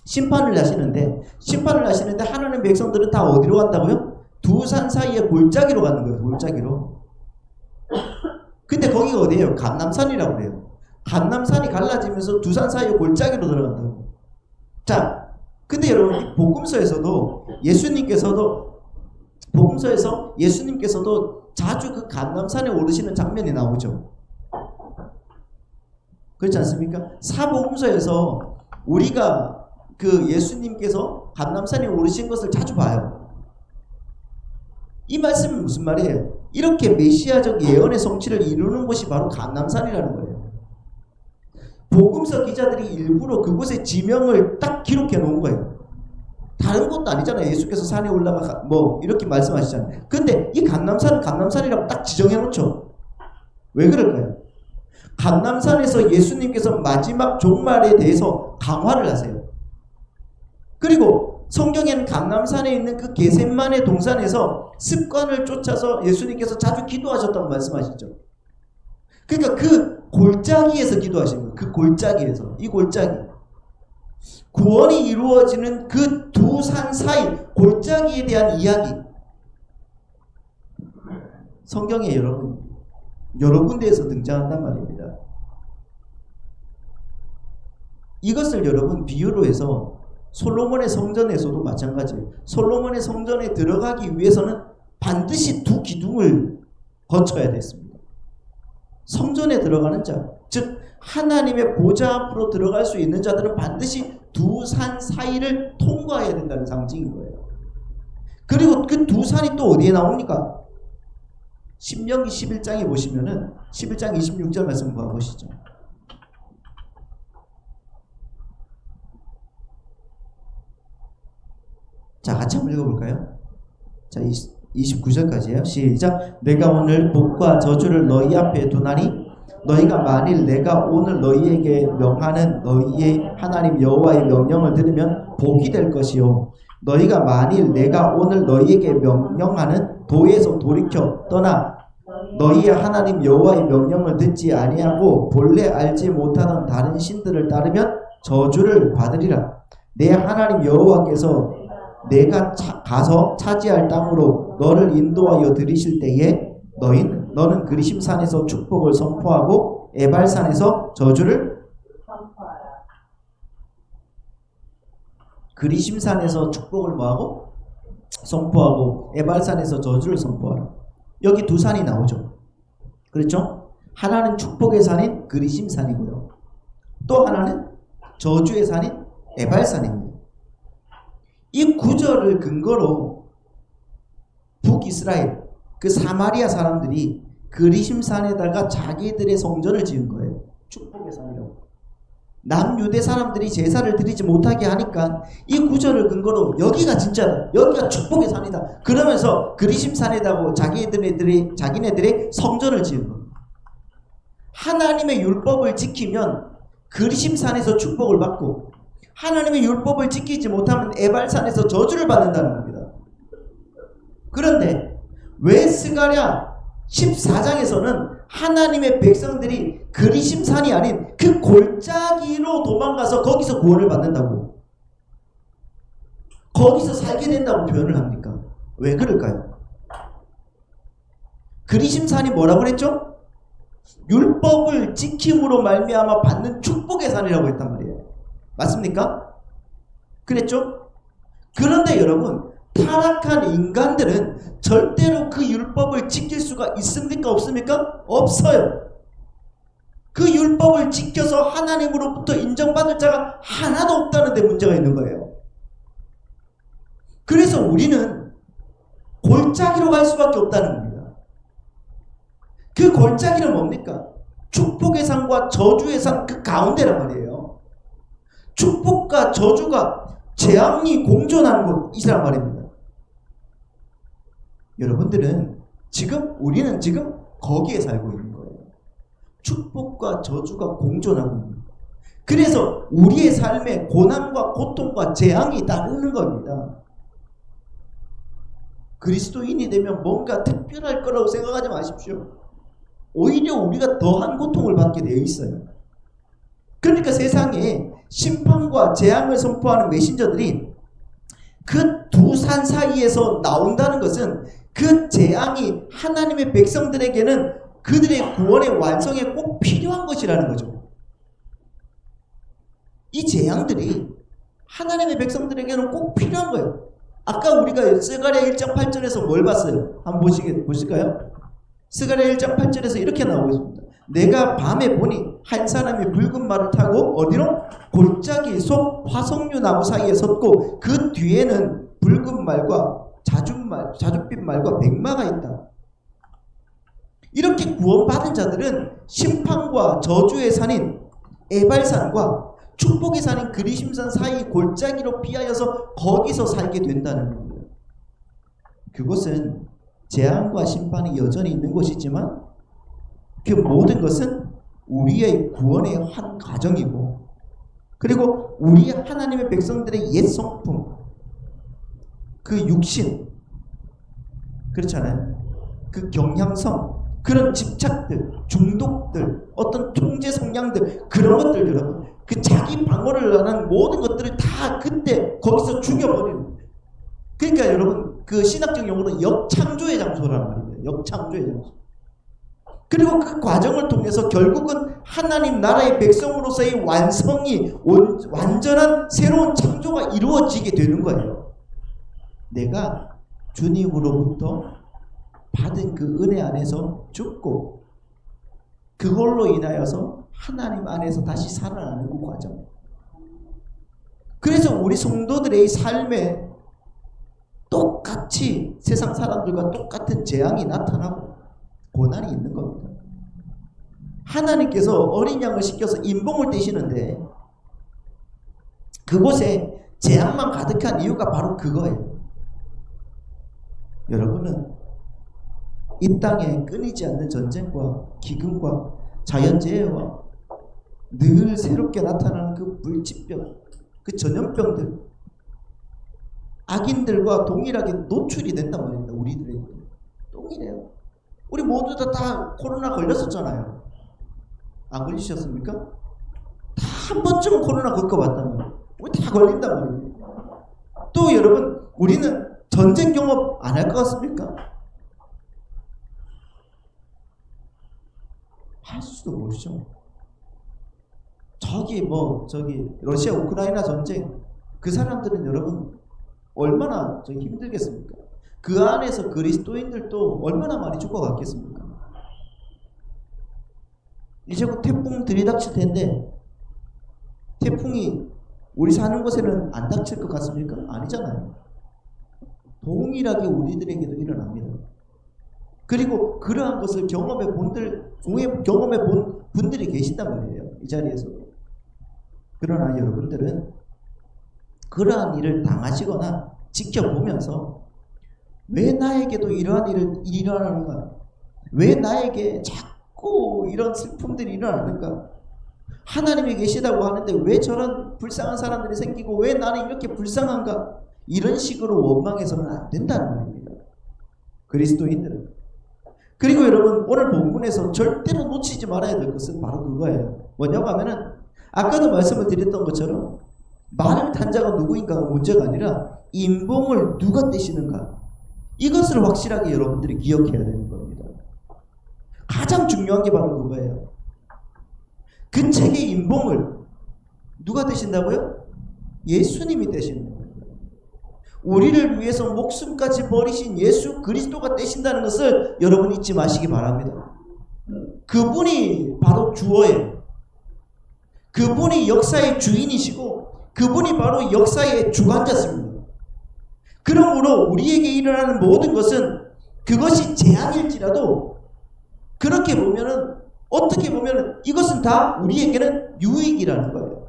심판을 하시는데 하나님의 백성들은 다 어디로 간다고요? 두 산 사이에 골짜기로 가는 거예요. 골짜기로. 근데 거기가 어디예요? 감람산이라고 그래요. 감람산이 갈라지면서 두 산 사이에 골짜기로 들어간다고. 자, 근데 여러분 복음서에서도 예수님께서도 자주 그 감람산에 오르시는 장면이 나오죠. 그렇지 않습니까? 사복음서에서 우리가 그 예수님께서 감람산에 오르신 것을 자주 봐요. 이 말씀은 무슨 말이에요? 이렇게 메시아적 예언의 성취를 이루는 곳이 바로 감람산이라는 거예요. 복음서 기자들이 일부러 그곳의 지명을 딱 기록해 놓은 거예요. 다른 것도 아니잖아요. 예수께서 산에 올라가 뭐 이렇게 말씀하시잖아요. 근데 이 감람산은 감람산이라고 딱 지정해 놓죠. 왜 그럴까요? 감람산에서 예수님께서 마지막 종말에 대해서 강화를 하세요. 그리고 성경에는 감람산에 있는 그 겟세마네 동산에서 습관을 쫓아서 예수님께서 자주 기도하셨다고 말씀하시죠. 그러니까 그 골짜기에서 기도하신 거예요. 그 골짜기에서. 이 골짜기. 구원이 이루어지는 그 두 산 사이 골짜기에 대한 이야기. 성경에 여러 군데에서 등장한단 말입니다. 이것을 여러분 비유로 해서 솔로몬의 성전에서도 마찬가지예요. 솔로몬의 성전에 들어가기 위해서는 반드시 두 기둥을 거쳐야 됐습니다. 성전에 들어가는 자, 즉 하나님의 보좌 앞으로 들어갈 수 있는 자들은 반드시 두 산 사이를 통과해야 된다는 상징인 거예요. 그리고 그 두 산이 또 어디에 나옵니까? 신명기 11장에 보시면은 11장 26절 말씀 보시죠. 자, 같이 한번 읽어볼까요? 자, 29절까지예요. 시작. 내가 오늘 복과 저주를 너희 앞에 두나니 너희가 만일 내가 오늘 너희에게 명하는 너희의 하나님 여호와의 명령을 들으면 복이 될 것이요, 너희가 만일 내가 오늘 너희에게 명령하는 도에서 돌이켜 떠나 너희의 하나님 여호와의 명령을 듣지 아니하고 본래 알지 못하던 다른 신들을 따르면 저주를 받으리라. 내 하나님 여호와께서 내가 가서 차지할 땅으로 너를 인도하여 들이실 때에 너는 그리심산에서 축복을 선포하고 에발산에서 저주를 선포하라. 그리심산에서 축복을 뭐하고? 선포하고 에발산에서 저주를 선포하라. 여기 두 산이 나오죠. 그렇죠? 하나는 축복의 산인 그리심산이고요, 또 하나는 저주의 산인 에발산입니다. 이 구절을 근거로 북이스라엘, 그 사마리아 사람들이 그리심산에다가 자기들의 성전을 지은 거예요. 축복의 산이라고. 남유대 사람들이 제사를 드리지 못하게 하니까 이 구절을 근거로 여기가 진짜다, 여기가 축복의 산이다 그러면서 그리심산에다가 자기네들의 성전을 지은 거예요. 하나님의 율법을 지키면 그리심산에서 축복을 받고, 하나님의 율법을 지키지 못하면 에발산에서 저주를 받는다는 겁니다. 그런데 왜 스가랴 14장에서는 하나님의 백성들이 그리심산이 아닌 그 골짜기로 도망가서 거기서 구원을 받는다고, 거기서 살게 된다고 표현을 합니까? 왜 그럴까요? 그리심산이 뭐라고 그랬죠? 율법을 지킴으로 말미암아 받는 축복의 산이라고 했단 말이에요. 맞습니까? 그랬죠? 그런데 여러분, 타락한 인간들은 절대로 그 율법을 지킬 수가 있습니까? 없습니까? 없어요. 그 율법을 지켜서 하나님으로부터 인정받을 자가 하나도 없다는 데 문제가 있는 거예요. 그래서 우리는 골짜기로 갈 수밖에 없다는 겁니다. 그 골짜기는 뭡니까? 축복의 산과 저주의 산 그 가운데란 말이에요. 축복과 저주가 재앙이 공존하는 곳이란 말입니다. 우리는 지금 거기에 살고 있는 거예요. 축복과 저주가 공존하고 있는 거예요. 그래서 우리의 삶에 고난과 고통과 재앙이 따르는 겁니다. 그리스도인이 되면 뭔가 특별할 거라고 생각하지 마십시오. 오히려 우리가 더한 고통을 받게 되어 있어요. 그러니까 세상에 심판과 재앙을 선포하는 메신저들이 그 두 산 사이에서 나온다는 것은 그 재앙이 하나님의 백성들에게는 그들의 구원의 완성에 꼭 필요한 것이라는 거죠. 이 재앙들이 하나님의 백성들에게는 꼭 필요한 거예요. 아까 우리가 스가랴 1장 8절에서 뭘 봤어요? 한번 보실까요? 스가랴 1장 8절에서 이렇게 나오고 있습니다. 내가 밤에 보니 한 사람이 붉은 말을 타고 어디로? 골짜기 속 화석류 나무 사이에 섰고 그 뒤에는 붉은 말과 자줏빛 말과 백마가 있다. 이렇게 구원받은 자들은 심판과 저주의 산인 에발산과 축복의 산인 그리심산 사이 골짜기로 피하여서 거기서 살게 된다는 겁니다. 그곳은 재앙과 심판이 여전히 있는 곳이지만 그 모든 것은 우리의 구원의 한 과정이고, 그리고 우리 하나님의 백성들의 옛 성품, 그 육신, 그렇잖아요. 그 경향성, 그런 집착들, 중독들, 어떤 통제 성향들, 그런 것들 여러분, 그 자기 방어를 하는 모든 것들을 다 그때 거기서 죽여버리는. 그러니까 여러분, 그 신학적 용어로 역창조의 장소라는 말이에요. 역창조의 장소. 그리고 그 과정을 통해서 결국은 하나님 나라의 백성으로서의 완성이, 완전한 새로운 창조가 이루어지게 되는 거예요. 내가 주님으로부터 받은 그 은혜 안에서 죽고 그걸로 인하여서 하나님 안에서 다시 살아나는 그 과정. 그래서 우리 성도들의 삶에 똑같이 세상 사람들과 똑같은 재앙이 나타나고 고난이 있는 겁니다. 하나님께서 어린 양을 시켜서 인봉을 떼시는데 그곳에 재앙만 가득한 이유가 바로 그거예요. 여러분은 이 땅에 끊이지 않는 전쟁과 기근과 자연재해와 늘 새롭게 나타나는 그 불치병, 그 전염병들, 악인들과 동일하게 노출이 된단 말입니다. 우리들에게. 동일해요. 우리 모두 다 코로나 걸렸었잖아요. 안 걸리셨습니까? 다 한 번쯤은 코로나 겪어봤단 말이에요. 우리 다 걸린단 말이에요. 또 여러분, 우리는 전쟁 경험 안 할 것 같습니까? 할 수도 모르죠. 저기 러시아 우크라이나 전쟁, 그 사람들은 여러분 얼마나 힘들겠습니까? 그 안에서 그리스도인들도 얼마나 많이 죽어갔겠습니까? 이제 곧 태풍 들이닥칠 텐데 태풍이 우리 사는 곳에는 안 닥칠 것 같습니까? 아니잖아요. 동일하게 우리들에게도 일어납니다. 그리고 그러한 것을 경험해 본 분들이 계신단 말이에요. 이 자리에서. 그러나 여러분들은 그러한 일을 당하시거나 지켜보면서 왜 나에게도 이러한 일이 일어나는가? 왜 나에게 자꾸 이런 슬픔들이 일어나는가? 하나님이 계시다고 하는데 왜 저런 불쌍한 사람들이 생기고 왜 나는 이렇게 불쌍한가? 이런 식으로 원망해서는 안 된다는 말입니다. 그리스도인들은. 그리고 여러분, 오늘 본문에서 절대로 놓치지 말아야 될 것은 바로 그거예요. 뭐냐고 하면은 아까도 말씀을 드렸던 것처럼 말을 탄 자가 누구인가가 문제가 아니라 인봉을 누가 떼시는가, 이것을 확실하게 여러분들이 기억해야 되는 겁니다. 가장 중요한 게 바로 그거예요. 그 책의 인봉을 누가 떼신다고요? 예수님이 떼시는 거예요. 우리를 위해서 목숨까지 버리신 예수 그리스도가 떼신다는 것을 여러분 잊지 마시기 바랍니다. 그분이 바로 주어예요. 그분이 역사의 주인이시고 그분이 바로 역사의 주관자십니다. 그러므로 우리에게 일어나는 모든 것은 그것이 재앙일지라도 그렇게 보면은 어떻게 보면은 이것은 다 우리에게는 유익이라는 거예요.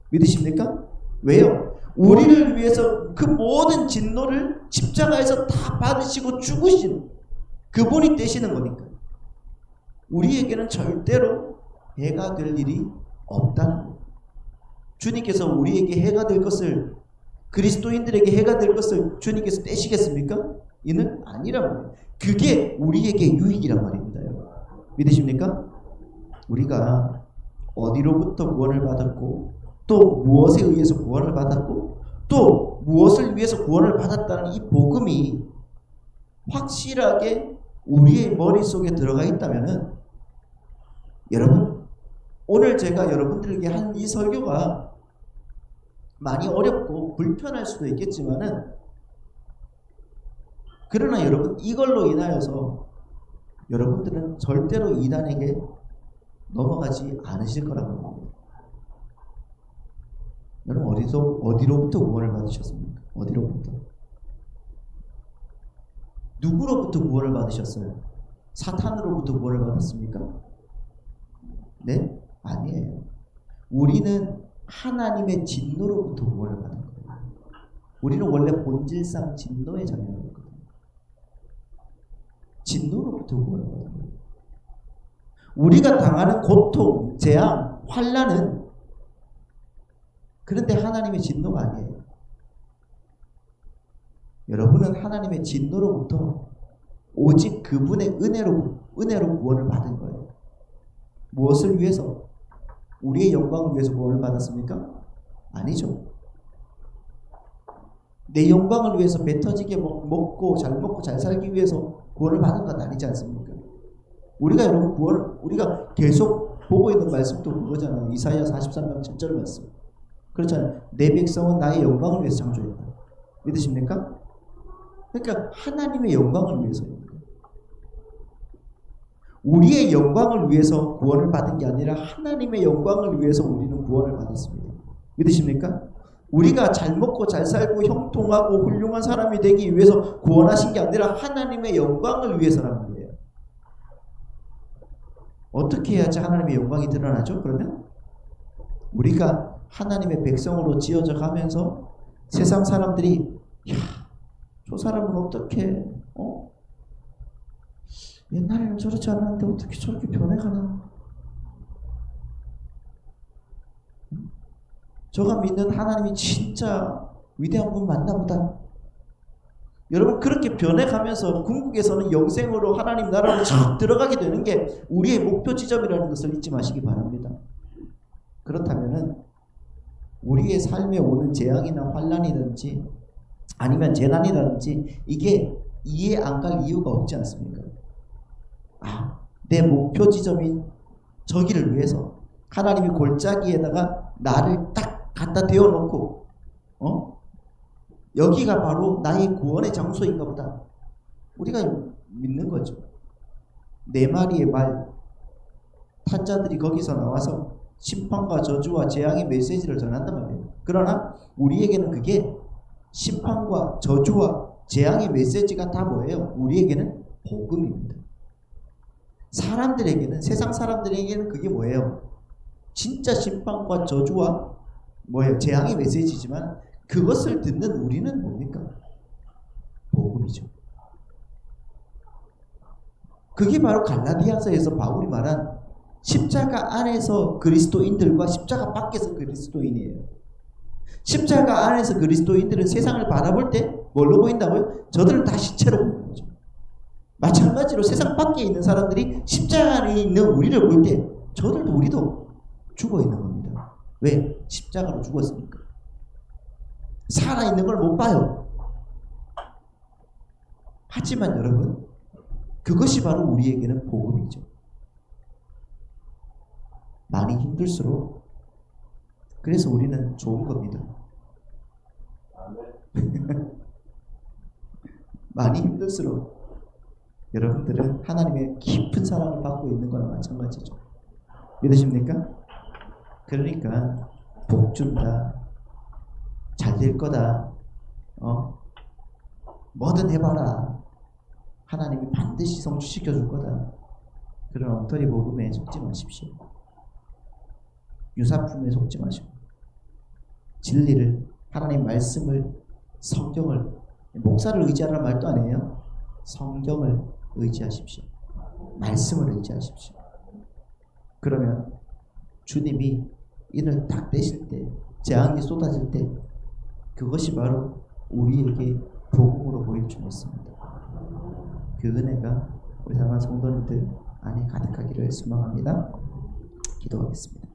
믿으십니까? 왜요? 우리를 위해서 그 모든 진노를 십자가에서 다 받으시고 죽으신 그분이 떼시는 거니까 우리에게는 절대로 해가 될 일이 없다는 거예요. 주님께서 우리에게 해가 될 것을, 그리스도인들에게 해가 될 것을 주님께서 떼시겠습니까? 이는 아니란 말이에요. 그게 우리에게 유익이란 말입니다. 믿으십니까? 우리가 어디로부터 구원을 받았고 또 무엇에 의해서 구원을 받았고 또 무엇을 위해서 구원을 받았다는 이 복음이 확실하게 우리의 머릿속에 들어가 있다면은, 여러분, 오늘 제가 여러분들에게 한 이 설교가 많이 어렵고 불편할 수도 있겠지만은, 그러나 여러분, 이걸로 인하여서 여러분들은 절대로 이단에게 넘어가지 않으실 거라고 합니다. 여러분, 어디로부터 구원을 받으셨습니까? 어디로부터? 누구로부터 구원을 받으셨어요? 사탄으로부터 구원을 받았습니까? 네? 아니에요. 우리는 하나님의 진노로부터 구원을 받은 거예요. 우리는 원래 본질상 진노의 자녀였거든요. 진노로부터 구원을 받은 거예요. 우리가 당하는 고통, 재앙, 환난은 그런데 하나님의 진노가 아니에요. 여러분은 하나님의 진노로부터 오직 그분의 은혜로 구원을 받은 거예요. 무엇을 위해서? 우리의 영광을 위해서 구원을 받았습니까? 아니죠. 내 영광을 위해서 배 터지게 먹고 잘 살기 위해서 구원을 받은 건 아니지 않습니까? 우리가 여러분 우리가 계속 보고 있는 말씀도 그거잖아요. 이사야 43장 7절 말씀. 그렇잖아요. 내 백성은 나의 영광을 위해서 창조했다. 믿으십니까? 그러니까 하나님의 영광을 위해서입니다. 우리의 영광을 위해서 구원을 받은 게 아니라 하나님의 영광을 위해서 우리는 구원을 받았습니다. 믿으십니까? 우리가 잘 먹고 잘 살고 형통하고 훌륭한 사람이 되기 위해서 구원하신 게 아니라 하나님의 영광을 위해서란 말이에요. 어떻게 해야지 하나님의 영광이 드러나죠? 그러면 우리가 하나님의 백성으로 지어져 가면서 세상 사람들이 야, 저 사람은 어떻게 옛날에는 저렇지 않았는데 어떻게 저렇게 변해가나? 저가 믿는 하나님이 진짜 위대한 분 맞나 보다. 여러분 그렇게 변해가면서 궁극에서는 영생으로 하나님 나라로 쫙 들어가게 되는 게 우리의 목표 지점이라는 것을 잊지 마시기 바랍니다. 그렇다면은 우리의 삶에 오는 재앙이나 환난이든지 아니면 재난이라든지 이게 이해 안 갈 이유가 없지 않습니까? 내 목표 지점인 저기를 위해서 하나님이 골짜기에다가 나를 딱 갖다 대어놓고 여기가 바로 나의 구원의 장소인가 보다. 우리가 믿는 거죠. 네 마리의 말 탄자들이 거기서 나와서 심판과 저주와 재앙의 메시지를 전한단 말이에요. 그러나 우리에게는 그게 심판과 저주와 재앙의 메시지가 다 뭐예요? 우리에게는 복음입니다. 사람들에게는, 세상 사람들에게는 그게 뭐예요? 진짜 심판과 저주와 뭐예요? 재앙의 메시지지만 그것을 듣는 우리는 뭡니까? 복음이죠. 그게 바로 갈라디아서에서 바울이 말한 십자가 안에서 그리스도인들과 십자가 밖에서 그리스도인이에요. 십자가 안에서 그리스도인들은 세상을 바라볼 때 뭘로 보인다고요? 저들은 다 시체로 보이는 거죠. 마찬가지로 세상 밖에 있는 사람들이 십자가 안에 있는 우리를 볼 때 저들도 우리도 죽어 있는 겁니다. 왜? 십자가로 죽었으니까. 살아있는 걸 못 봐요. 하지만 여러분 그것이 바로 우리에게는 복음이죠. 많이 힘들수록 그래서 우리는 좋은 겁니다. 많이 힘들수록 여러분들은 하나님의 깊은 사랑을 받고 있는 거나 마찬가지죠. 믿으십니까? 그러니까 복 준다, 잘 될 거다, 뭐든 해봐라, 하나님이 반드시 성취시켜 줄 거다, 그런 엉터리 복음에 속지 마십시오. 유사품에 속지 마시고 진리를, 하나님 말씀을, 성경을, 목사를 의지하라는 말도 아니에요. 성경을 의지하십시오. 말씀을 의지하십시오. 그러면 주님이 이를 딱 떼실 때, 재앙이 쏟아질 때 그것이 바로 우리에게 복음으로 보일 줄 믿습니다. 그 은혜가 우리 사랑하는 성도님들 안에 가득하기를 소망합니다. 기도하겠습니다.